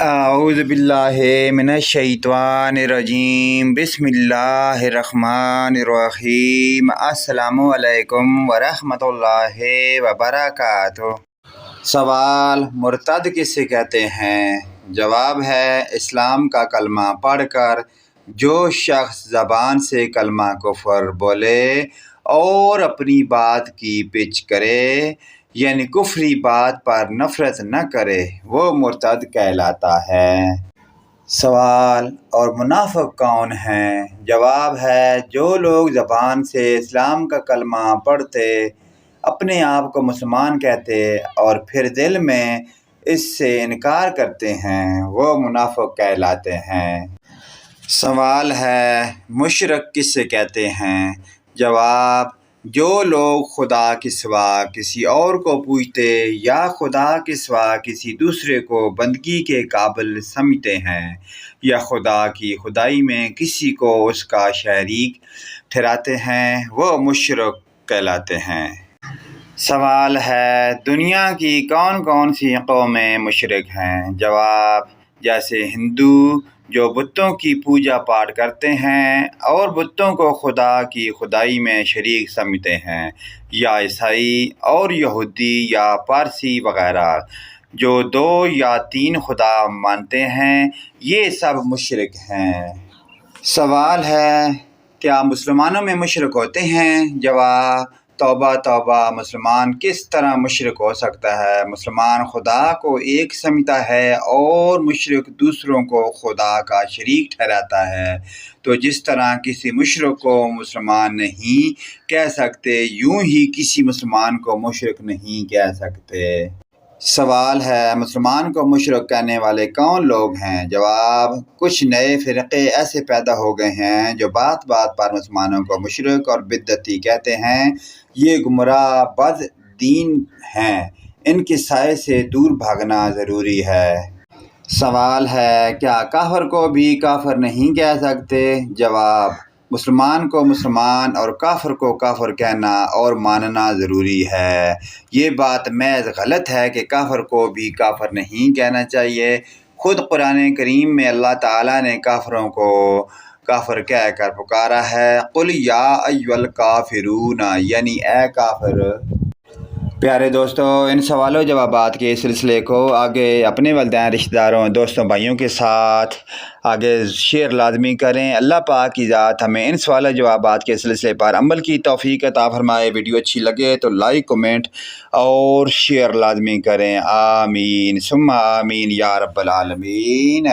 اعوذ باللہ من الشیطان الرجیم بسم اللہ الرحمن الرحیم السلام علیکم ورحمۃ اللہ وبرکاتہ۔ سوال: مرتد کسے کہتے ہیں؟ جواب ہے: اسلام کا کلمہ پڑھ کر جو شخص زبان سے کلمہ کفر بولے اور اپنی بات کی پچ کرے، یعنی کفری بات پر نفرت نہ کرے، وہ مرتد کہلاتا ہے۔ سوال: اور منافق کون ہیں؟ جواب ہے: جو لوگ زبان سے اسلام کا کلمہ پڑھتے، اپنے آپ کو مسلمان کہتے اور پھر دل میں اس سے انکار کرتے ہیں، وہ منافق کہلاتے ہیں۔ سوال ہے: مشرک کسے کہتے ہیں؟ جواب: جو لوگ خدا کے سوا کسی اور کو پوجتے یا خدا کے سوا کسی دوسرے کو بندگی کے قابل سمجھتے ہیں یا خدا کی خدائی میں کسی کو اس کا شریک ٹھہراتے ہیں، وہ مشرک کہلاتے ہیں۔ سوال ہے: دنیا کی کون کون سی قومیں مشرک ہیں؟ جواب: جیسے ہندو جو بتوں کی پوجا پاٹ کرتے ہیں اور بتوں کو خدا کی خدائی میں شریک سمجھتے ہیں، یا عیسائی اور یہودی یا پارسی وغیرہ جو 2 یا 3 خدا مانتے ہیں، یہ سب مشرک ہیں۔ سوال ہے: کیا مسلمانوں میں مشرک ہوتے ہیں؟ جواب: توبہ توبہ، مسلمان کس طرح مشرک ہو سکتا ہے؟ مسلمان خدا کو ایک سمجھتا ہے اور مشرک دوسروں کو خدا کا شریک ٹھہراتا ہے۔ تو جس طرح کسی مشرک کو مسلمان نہیں کہہ سکتے، یوں ہی کسی مسلمان کو مشرک نہیں کہہ سکتے۔ سوال ہے: مسلمان کو مشرک کہنے والے کون لوگ ہیں؟ جواب: کچھ نئے فرقے ایسے پیدا ہو گئے ہیں جو بات بات پر مسلمانوں کو مشرک اور بدعتی کہتے ہیں۔ یہ گمراہ بد دین ہیں، ان کے سائے سے دور بھاگنا ضروری ہے۔ سوال ہے: کیا کافر کو بھی کافر نہیں کہہ سکتے؟ جواب: مسلمان کو مسلمان اور کافر کو کافر کہنا اور ماننا ضروری ہے۔ یہ بات محض غلط ہے کہ کافر کو بھی کافر نہیں کہنا چاہیے۔ خود قرآن کریم میں اللہ تعالیٰ نے کافروں کو کافر کہہ کر پکارا ہے: قُلْ یا ایھا الکافرون، یعنی اے کافر۔ پیارے دوستو، ان سوال و جوابات کے سلسلے کو آگے اپنے والدین، رشتہ داروں، دوستوں، بھائیوں کے ساتھ آگے شیئر لازمی کریں۔ اللہ پاک کی ذات ہمیں ان سوال و جوابات کے سلسلے پر عمل کی توفیق عطا فرمائے۔ ویڈیو اچھی لگے تو لائک، کمنٹ اور شیئر لازمی کریں۔ آمین ثم آمین یا رب العالمین۔